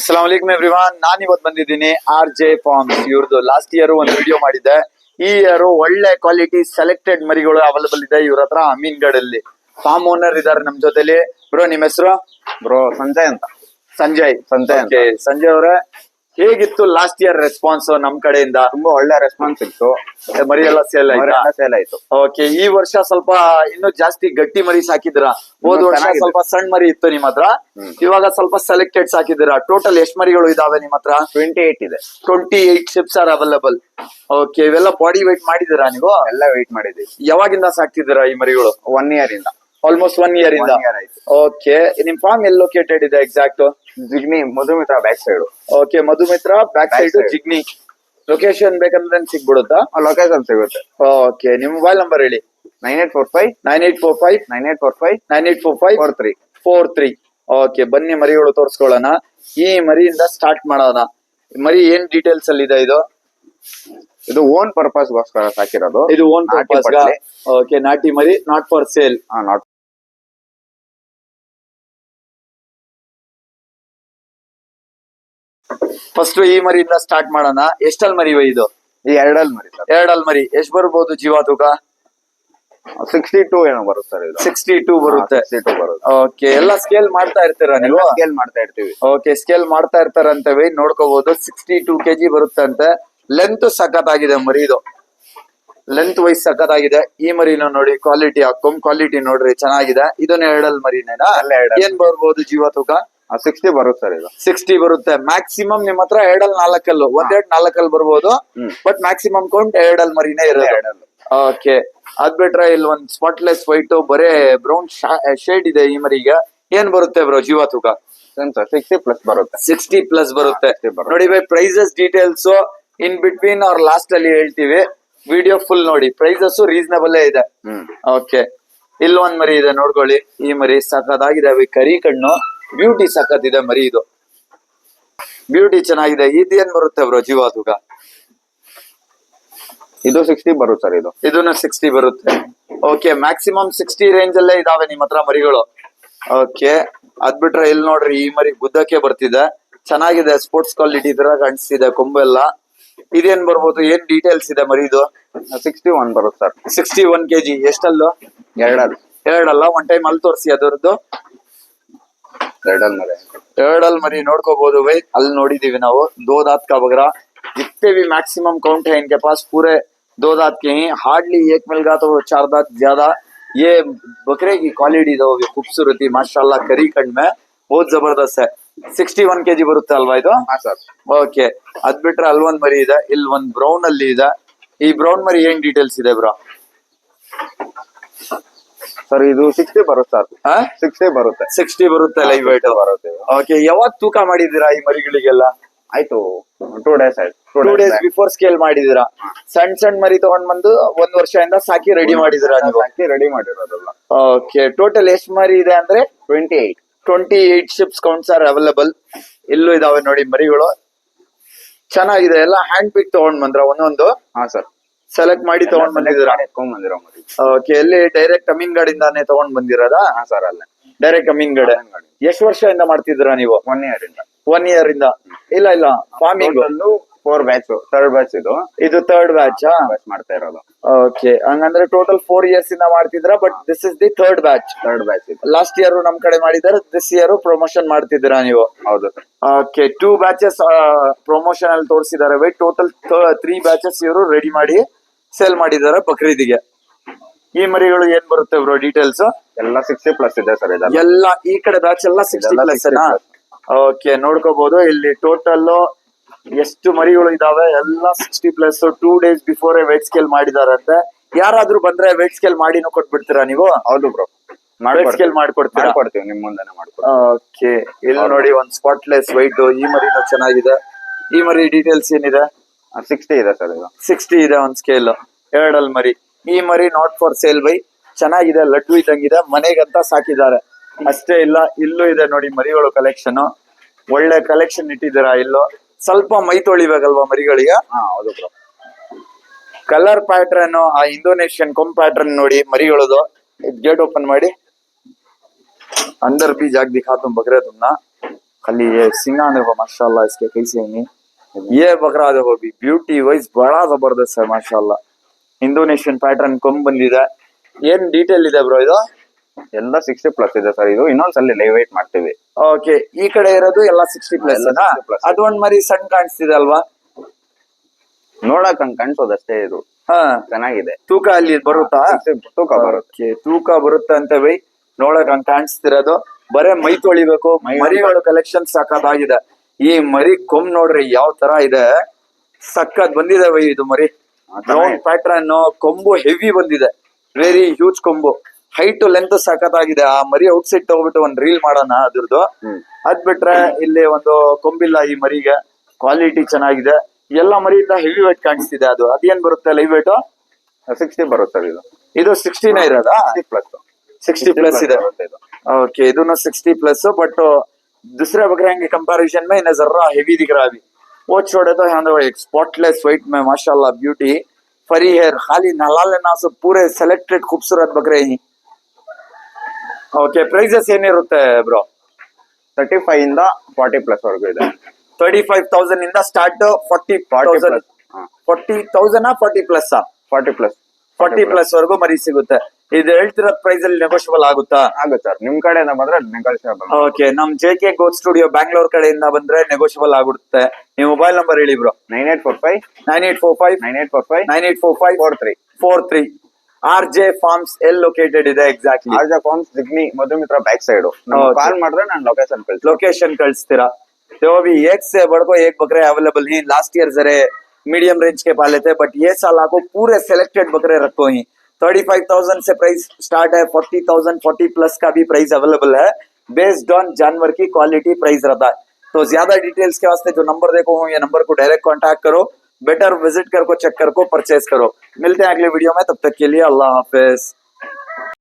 ಅಸ್ಸಲಾಮಲೈಕುಮ್ everyone, ನಾನ್ ಇವತ್ತು ಬಂದಿದ್ದೀನಿ RJ forms. ಇವ್ರದ್ದು ಲಾಸ್ಟ್ ಇಯರ್ ಒಂದು ವಿಡಿಯೋ ಮಾಡಿದ್ದೆ. ಈ ಇಯರ್ ಒಳ್ಳೆ ಕ್ವಾಲಿಟಿ ಸೆಲೆಕ್ಟೆಡ್ ಮರಿಗಳು ಅವೈಲೇಬಲ್ ಇದೆ ಇವ್ರ ಹತ್ರ ಅಮೀನ್ಗಢ್ ಅಲ್ಲಿ. ಫಾರ್ಮ್ ಓನರ್ ಇದಾರೆ ನಮ್ ಜೊತೆಲಿ. ಬ್ರೋ, ನಿಮ್ ಹೆಸರು? ಬ್ರೋ, ಸಂಜಯ್ ಅಂತ. ಸಂಜಯ್ ಸಂಜಯ್ ಅವರೇ, ಹೇಗಿತ್ತು ಲಾಸ್ಟ್ ಇಯರ್ ರೆಸ್ಪಾನ್ಸ್ ನಮ್ ಕಡೆಯಿಂದ? ತುಂಬಾ ಒಳ್ಳೆ ರೆಸ್ಪಾನ್ಸ್ ಇತ್ತು. ಮರಿ ಎಲ್ಲ ಸೇಲ್ ಆಯ್ತು. ಓಕೆ, ಈ ವರ್ಷ ಸ್ವಲ್ಪ ಇನ್ನೂ ಜಾಸ್ತಿ ಗಟ್ಟಿ ಮರಿ ಸಾಕಿದ್ರ? ಹೋದ್ ವರ್ಷ ಸ್ವಲ್ಪ ಸಣ್ಣ ಮರಿ ಇತ್ತು ನಿಮ್ ಹತ್ರ, ಇವಾಗ ಸ್ವಲ್ಪ ಸೆಲೆಕ್ಟೆಡ್ ಸಾಕಿದ್ದೀರಾ. ಟೋಟಲ್ ಎಷ್ಟು ಮರಿಗಳು ಇದಾವೆ ನಿಮ್ ಹತ್ರ? 28 ಇದೆ. 28 ಶಿಪ್ಸ್ ಆರ್ ಅವೈಲೇಬಲ್. ಓಕೆ, ಇವೆಲ್ಲ ಬಾಡಿ weight ಮಾಡಿದಿರಾ ನೀವು? ಎಲ್ಲ ವೇಟ್ ಮಾಡಿದೀವಿ. ಯಾವಾಗಿಂದ ಸಾಕ್ತಿದ್ದೀರಾ ಈ ಮರಿಗಳು? 1 year ಇಂದ. ಆಲ್ಮೋಸ್ಟ್ 1 year ಇಂದ. ಓಕೆ, ನಿಮ್ ಫಾರ್ಮ್ ಎಲ್ಲಿ ಲೊಕೇಟೆಡ್ ಇದೆ exact? Jigani Madhumitra back side. Okay, Madhumitra back side Jigani. Location ಬೇಕಂದ್ರೆ ಸಿಗ್ಬಿಡುತ್ತಾ? ಲೊಕೇಶನ್ ಸಿಗುತ್ತೆ. ಓಕೆ, ನಿಮ್ ಮೊಬೈಲ್ ನಂಬರ್ ಹೇಳಿ. 9845 43. ಓಕೆ, ಬನ್ನಿ ಮರಿಗಳು ತೋರ್ಸ್ಕೊಳ್ಳೋಣ. ಈ ಮರಿಯಿಂದ ಸ್ಟಾರ್ಟ್ ಮಾಡೋಣ. ಮರಿ ಏನ್ ಡೀಟೇಲ್ಸ್ ಅಲ್ಲಿ ಇದೆ ಇದು? ಇದು ಓನ್ ಪರ್ಪಸ್ ಗೋಸ್ಕರ ಸಾಕಿರೋದು. ಇದು ಓನ್ ಪರ್ಪಸ್. ಓಕೆ, ನಾಟಿ ಮರಿ, not for sale. Not. First ಈ ಮರಿಯಿಂದ ಸ್ಟಾರ್ಟ್ ಮಾಡೋಣ. ಎಷ್ಟಲ್ ಮರಿ ಇದು? ಈ ಎರಡಲ್ ಮರಿ ಸರ್. ಎರಡಲ್ ಮರಿ. ಎಷ್ಟ್ ಬರ್ಬೋದು ಜೀವ ತೂಕ? 62 ಏನೋ ಬರುತ್ತೆ ಸರ್. 62 ಬರುತ್ತೆ. 62 ಬರುತ್ತೆ. ಓಕೆ, ಎಲ್ಲ ಸ್ಕೇಲ್ ಮಾಡ್ತಾ ಇರ್ತೀರಾ ನೀವು? ಸ್ಕೇಲ್ ಮಾಡ್ತಾ ಇರ್ತೀವಿ. ಓಕೆ, ಸ್ಕೇಲ್ ಮಾಡ್ತಾ ಇರ್ತಾರಂತೆ. ವೆಯ್ಟ್ ನೋಡ್ಕೋಬಹುದು. 62 kg ಬರುತ್ತಂತೆ. ಲೆಂತ್ ಸಖತ್ತಾಗಿದೆ ಮರಿದು. ಲೆಂತ್ ವೈಸ್ ಸಖತ್ತಾಗಿದೆ. ಈ ಮರಿನ ನೋಡಿ, ಕ್ವಾಲಿಟಿ ಕೊಂಬ್ ಕ್ವಾಲಿಟಿ ನೋಡ್ರಿ, ಚೆನ್ನಾಗಿದೆ. ಇದನ್ನ ಎರಡಲ್ ಮರಿನೇನಾ? ಏನ್ ಬರ್ಬೋದು ಜೀವ ತೂಕ? 60 ಬರುತ್ತೆ ಸರ್. ಇದು 60 ಬರುತ್ತೆ. ಮ್ಯಾಕ್ಸಿಮಮ್ ನಿಮ್ ಹತ್ರ ಎರಡಲ್ 4 ಒಂದೆರಡು 4 ಬರ್ಬೋದು. ಬಟ್ ಮ್ಯಾಕ್ಸಿಮಮ್ ಕೌಂಟ್ ಎರಡಲ್ ಮರಿನೇ ಇರೋದು. ಓಕೆ, ಅದ್ ಬಿಟ್ರೆ ಇಲ್ಲಿ ಒಂದ್ ಸ್ಪಾಟ್ಲೆಸ್ ವೈಟ್ ಬರೇ ಬ್ರೌನ್ ಶೇಡ್ ಇದೆ ಈ ಮರಿಗೆ. ಏನ್ ಬರುತ್ತೆ ಬ್ರೋ ಜೀವ ತೂಕ? 60 ಪ್ಲಸ್ ಬರುತ್ತೆ. 60 ಪ್ಲಸ್ ಬರುತ್ತೆ. ನೋಡಿ ಬೈ, ಪ್ರೈಸಸ್ ಡೀಟೇಲ್ಸ್ ಇನ್ ಬಿಟ್ವೀನ್ ಅವ್ರ ಲಾಸ್ಟ್ ಅಲ್ಲಿ ಹೇಳ್ತೀವಿ. ವಿಡಿಯೋ ಫುಲ್ ನೋಡಿ. ಪ್ರೈಸಸ್ ರೀಸನಬಲ್ ಇದೆ. ಓಕೆ, ಇಲ್ಲಿ ಒಂದ್ ಮರಿ ಇದೆ ನೋಡ್ಕೊಳ್ಳಿ. ಈ ಮರಿ ಸಖತ್ತಾಗಿದೆ. ಕರಿ ಕಣ್ಣು, ಬ್ಯೂಟಿ ಸಖತ್ ಇದೆ ಮರಿ. ಇದು ಬ್ಯೂಟಿ ಚೆನ್ನಾಗಿದೆ. ಇದೇನ್ ಬರುತ್ತೆ ಬ್ರೋ ಜೀವ ತೂಕ? ಇದು 60 ಬರುತ್ತೆ ಸರ್. ಇದನ್ನು 60 ಬರುತ್ತೆ. ಓಕೆ, ಮ್ಯಾಕ್ಸಿಮಮ್ 60 ರೇಂಜ್ ಅಲ್ಲೇ ಇದಾವೆ ನಿಮ್ ಹತ್ರ ಮರಿಗಳು. ಓಕೆ, ಅದ್ ಬಿಟ್ರೆ ಇಲ್ಲಿ ನೋಡ್ರಿ, ಈ ಮರಿ ಗುದ್ದಕ್ಕೆ ಬರ್ತಿದೆ. ಚೆನ್ನಾಗಿದೆ. ಸ್ಪೋರ್ಟ್ಸ್ ಕ್ವಾಲಿಟಿ ತರ ಕಾಣಿಸ್ತಿದೆ ಕೊಂಬೆಲ್ಲ. ಇದೇನ್ ಬರ್ಬೋದು? ಏನ್ ಡೀಟೇಲ್ಸ್ ಇದೆ ಮರಿದು? 61 ಬರುತ್ತೆ ಸರ್. 61 kg. ಎಷ್ಟಲ್ಲು? ಎರಡಲ್ಲ. ಒನ್ ಟೈಮ್ ಅಲ್ಲಿ ತೋರಿಸಿ ಅದರದ್ದು. ಎರಡಲ್ ಮರಿ ನೋಡ್ಕೋಬಹುದು ಬೈ. ಅಲ್ಲಿ ನೋಡಿದೀವಿ ನಾವು. दो दांत का बकरा. जितने भी मैक्सिमम काउंट है इनके पास पूरे 2 दांत के ही. हार्डली एक मिलेगा तो 4 दांत ज्यादा. ये बकरे की क्वालिटी दो, खूबसूरती माशाल्लाह करी कंड में बहुत जबरदस्त है. 61 kg ಬರುತ್ತೆ ಅಲ್ವಾ ಇದು? ಓಕೆ, ಅದ್ ಬಿಟ್ರೆ ಅಲ್ಲಿ ಒಂದ್ ಮರಿ ಇದೆ. ಇಲ್ಲಿ ಒಂದ್ ಬ್ರೌನ್ ಅಲ್ಲಿ ಇದೆ. ಈ ಬ್ರೌನ್ ಮರಿ ಏನ್ ಡೀಟೇಲ್ಸ್ ಇದೆ ಬ್ರೋ? ಸರ್ ಇದು 60 ಬರುತ್ತೆ ಸರ್. 60 ಬರುತ್ತೆ. 60 ಬರುತ್ತೆ ಲೈವ್ ವೇಟ್ ಬರುತ್ತೆ. ಓಕೆ, ಯಾವಾಗ ತೂಕ ಮಾಡಿದೀರಾ ಈ ಮರಿಗಳಿಗೆಲ್ಲ? ಆಯ್ತು, 2 ಡೇಸ್ ಆಯ್ತು. 2 ಡೇಸ್ ಬಿಫೋರ್ ಸ್ಕೇಲ್ ಮಾಡಿದೀರಾ. ಸಣ್ಣ ಮರಿ ತಗೊಂಡ್ ಬಂದು 1 ವರ್ಷದಿಂದ ಸಾಕಿ ರೆಡಿ ಮಾಡಿದೀರಾ ನೀವು? ಸಾಕಿ ರೆಡಿ ಮಾಡಿರೋದಲ್ಲ. ಓಕೆ, ಟೋಟಲ್ ಎಷ್ಟು ಮರಿ ಇದೆ ಅಂದ್ರೆ? 28 ಶಿಪ್ಸ್ ಕೌಂಟ್ಸ್ ಆರ್ ಅವೈಲೇಬಲ್. ಇಲ್ಲೂ ಇದಾವೆ ನೋಡಿ ಮರಿಗಳು. ಚೆನ್ನಾಗಿದೆ. ಎಲ್ಲ ಹ್ಯಾಂಡ್ ಪಿಕ್ ತಗೊಂಡ್ ಬಂದ್ರ ಒಂದೊಂದು? ಹಾ ಸರ್, ಸೆಲೆಕ್ಟ್ ಮಾಡಿ ತಗೊಂಡ್ ಬಂದಿದ್ದೀರಾ? ಮರಿ. ಓಕೆ, ಎಲ್ಲಿ ಡೈರೆಕ್ಟ್ ಅಮೀನ್ಗಢ್ ಇಂದಾನೆ ತಗೊಂಡ್ ಬಂದಿರೋದಾ? ಹಾ ಸರ್, ಅಲ್ಲೇ ಡೈರೆಕ್ಟ್ ಅಮೀನ್ಗಢ್. ಎಷ್ಟು ವರ್ಷದಿಂದ ಮಾಡ್ತಿದ್ದೀರಾ ನೀವು? 1 year ಇಂದ. 1 year ಇಂದ? ಇಲ್ಲ ಫಾರ್ಮಿಂಗ್ 4 ಬ್ಯಾಚ್. ಥರ್ಡ್ ಬ್ಯಾಚ್ ಇದು ಥರ್ಡ್ ಬ್ಯಾಚ್ ಮಾಡ್ತಾ ಇರೋದು. ಓಕೆ, ಹಂಗಂದ್ರೆ ಟೋಟಲ್ 4 years ಇಂದ ಮಾಡ್ತಿದ್ರ. But this is the third batch. Last year ನಮ್ ಕಡೆ ಮಾಡಿದಾರೆ. ದಿಸ್ ಇಯರ್ ಪ್ರಮೋಷನ್ ಮಾಡ್ತಿದ್ದೀರಾ ನೀವು? ಹೌದು. ಓಕೆ, 2 ಬ್ಯಾಚಸ್ ಪ್ರಮೋಷನ್ ಅಲ್ಲಿ ತೋರಿಸಿದ್ದಾರೆ. ವೈಟ್ ಟೋಟಲ್ 3 ಬ್ಯಾಚಸ್ ಇವರು ರೆಡಿ ಮಾಡಿ ಸೇಲ್ ಮಾಡಿದ್ದಾರೆ ಬಕ್ರೀದಿಗೆ. ಈ ಮರಿಗಳು ಏನ್ ಬರುತ್ತೆ ಬ್ರೋ ಡೀಟೇಲ್ಸ್? ಎಲ್ಲ 60 ಪ್ಲಸ್ ಇದೆ ಸರ್. ಎಲ್ಲ ಈ ಕಡೆ ಬ್ಯಾಚ್ ಎಲ್ಲ 60 ಪ್ಲಸ್. ಓಕೆ, ನೋಡ್ಕೋಬಹುದು. ಇಲ್ಲಿ ಟೋಟಲ್ ಎಷ್ಟು ಮರಿಗಳು ಇದಾವೆ? ಎಲ್ಲ 60 plus. 2 days before weight scale ಮಾಡಿದಾರಂತೆ. ಯಾರಾದ್ರೂ ಬಂದ್ರೆ ವೇಟ್ ಸ್ಕೇಲ್ ಮಾಡಿನೂ ಕೊಟ್ಬಿಡ್ತೀರಾ ನೀವು? ಹೌದು ಬ್ರೋ, ವೇಟ್ ಸ್ಕೇಲ್ ಮಾಡ್ಕೊಡ್ತೀರಾ? ನಿಮ್ ಮುಂದೆನೆ ಮಾಡ್ಕೊಡ್ತೀವಿ. ಓಕೆ, ಇಲ್ಲಿ ನೋಡಿ ಒಂದ್ ಸ್ಪಾಟ್ಲೆಸ್ ವೈಟ್. ಈ ಮರಿನೂ ಚೆನ್ನಾಗಿದೆ. ಈ ಮರಿ ಡೀಟೇಲ್ಸ್ ಏನಿದೆ? 60 ಇದೆ ಸರ್. 60 ಇದೆ ಒಂದ್ ಸ್ಕೇಲ್. ಎರಡಲ್ ಮರಿ. ಈ ಮರಿ ನಾಟ್ ಫಾರ್ ಸೇಲ್ ಬೈ. ಚೆನ್ನಾಗಿದೆ, ಲಡ್ಡು ಇದ್ದಂಗಿದೆ. ಮನೆಗಂತ ಸಾಕಿದ್ದಾರೆ ಅಷ್ಟೇ. ಇಲ್ಲ, ಇಲ್ಲೂ ಇದೆ ನೋಡಿ ಮರಿಗಳು ಕಲೆಕ್ಷನ್. ಒಳ್ಳೆ ಕಲೆಕ್ಷನ್ ಇಟ್ಟಿದ್ದೀರಾ. ಇಲ್ಲೂ ಸ್ವಲ್ಪ ಮೈ ತೊಳಿಬೇಕಲ್ವಾ ಮರಿಗಳಿಗೆ? ಹೌದು ಬ್ರೋ. ಕಲರ್ ಪ್ಯಾಟ್ರನ್, ಆ ಇಂಡೋನೇಷಿಯನ್ ಕೊಂಬ್ ಪ್ಯಾಟ್ರನ್ ನೋಡಿ ಮರಿಗಳದು. गेट ओपन ಮಾಡಿ अंदर भी जाके दिखा तुम बकरे तुम ना खाली ये सिंगान देखो माशाल्लाह इसके कैसे हैं ये बकरा देखो भी ब्यूटी वाइज बड़ा जबरदस्त है माशाल्लाह ಇಂಡೋನೇಷಿಯನ್ ಪ್ಯಾಟರ್ನ್ ಕೊಂಬ್ ಬಂದಿದೆ ಏನ್ ಡೀಟೇಲ್ ಇದೆ ಬ್ರೋ ಇದು ಎಲ್ಲ 60+ ಇದೆ ಸರ್. ಇದು ಇನ್ನೊಂದ್ಸಲಿ ಲೈವ್ ವೇಟ್ ಮಾಡ್ತೀವಿ. ಓಕೆ ಈ ಕಡೆ ಇರೋದು ಎಲ್ಲ 60+ ಎಲ್ಲ 60+. ಅದು ಒಂದ್ ಮರಿ ಸಣ್ಣ ಕಾಣಿಸ್ತಿದೆ ಅಲ್ವಾ ನೋಡಕ್ ಹಂಗ್ ಕಾಣಿಸೋದಷ್ಟೇ. ಇದು ಹಾ ಚೆನ್ನಾಗಿದೆ. ತೂಕ ಅಲ್ಲಿ ಬರುತ್ತಾ 60 ತೂಕ ಬರುತ್ತೆ. Okay, ತೂಕ ಬರುತ್ತೆ ಅಂತ ಬೈ ನೋಡಕ್ ಹಂಗ್ ಕಾಣಿಸ್ತಿರೋದು ಬರೇ ಮೈ ತೊಳಿಬೇಕು ಮರಿಗಳು ಕಲೆಕ್ಷನ್ ಸಖತ್ತಾಗಿದೆ ಈ ಮರಿ ಕೊಂಬ್ ನೋಡ್ರಿ ಯಾವ ತರ ಇದೆ ಸಖತ್ ಬಂದಿದೆ ಬೈ ಇದು ಮರಿ ರೌಂಡ್ ಪ್ಯಾಟ್ರನ್ ಕೊಂಬು ಹೆವಿ ಬಂದಿದೆ ವೆರಿ ಹ್ಯೂಜ್ ಕೊಂಬು ಹೈಟ್ ಲೆಂತ್ ಸಖತ್ತಾಗಿದೆ ಆ ಮರಿ ಔಟ್ ಸೈಡ್ ತಗೋಬಿಟ್ಟು ಒಂದ್ ರೀಲ್ ಮಾಡೋಣ ಅದ್ರದ್ದು ಅದ್ ಬಿಟ್ರೆ ಇಲ್ಲಿ ಒಂದು ಕೊಂಬಿಲ್ಲ ಈ ಮರಿಗೆ ಕ್ವಾಲಿಟಿ ಚೆನ್ನಾಗಿದೆ ಎಲ್ಲ ಮರಿಯಿಂದ ಹೆವಿ ವೇಟ್ ಕಾಣಿಸ್ತಿದೆ ಅದು ಅದೇನ್ ಬರುತ್ತೆ ಲೈವ್ ವೇಟ್ 60 ಬರುತ್ತೆ ಸರ್. ಇದು 60 ಇರೋದಾ 60+ ಇದೆ ಇದು. ओके दोनों 60+ बट दूसरे बकरे के कंपैरिजन में इन्हें जर्रा हेवी दिख रहा है अभी वो छोड़े तो यहाँ देखो एक स्पॉटलेस वाइट में माशाल्लाह ब्यूटी फरी हेयर खाली नलाले ना सब पूरे सेलेक्टेड खूबसूरत बकरे ही ओके ಪ್ರೈಸಸ್ ಏನಿರುತ್ತೆ ಬ್ರೋ 35 ಇಂದ 40+ ವರೆಗೂ ಇದೆ. 35,000 ಇಂದ ಸ್ಟಾರ್ಟ್ 40,000 40,000 40+. 40+ ವರೆಗೂ ಮರಿ ಸಿಗುತ್ತೆ ಇದು ಹೇಳ್ತಿರೋ ಪ್ರೈಸ್ ಅಲ್ಲಿ ನೆಗೋಷಿಯಬಲ್ ಆಗುತ್ತಾ ಆಗುತ್ತೆ ಸರ್. ನಿಮ್ ಕಡೆಯಿಂದ ಬಂದ್ರೆ ನೆಗೋಷಿಯಬಲ್. ಓಕೆ ನಮ್ JK ಗೋಟ್ ಸ್ಟುಡಿಯೋ ಬ್ಯಾಂಗ್ಳೂರ್ ಕಡೆಯಿಂದ ಬಂದ್ರೆ ನೆಗೋಷಿಯಬಲ್ ಆಗುತ್ತೆ ನೀವು ಮೊಬೈಲ್ ನಂಬರ್ ಹೇಳಿ ಬ್ರೋ 9845 9845 43 RJ ಫಾರ್ಮ್ಸ್ ಎಲ್ ಲೊಕೇಟೆಡ್ ಇದೆ exactly RJ farms Jigani Madhumitra back side call ಮಾಡಿದ್ರೆ ನಾನು ಲೊಕೇಶನ್ ಕಳಿಸ್ತೀರಾ तो अभी एक से बढ़कर एक बकरे अवेलेबल हैं लास्ट ईयर जरे मीडियम रेंज के पाले थे बट ये साल आपको पूरे सेलेक्टेड बकरे रखो ही 35,000 से प्राइस स्टार्ट है 40,000 40+ का भी प्राइस अवेलेबल है बेस्ड ऑन जानवर की क्वालिटी प्राइस रहता है तो ज्यादा डिटेल्स के वास्ते जो नंबर देखो हूँ ये नंबर को डायरेक्ट कांटेक्ट करो बेटर विजिट कर को चेक कर को परचेज करो मिलते हैं अगले वीडियो में तब तक के लिए अल्लाह हाफिज।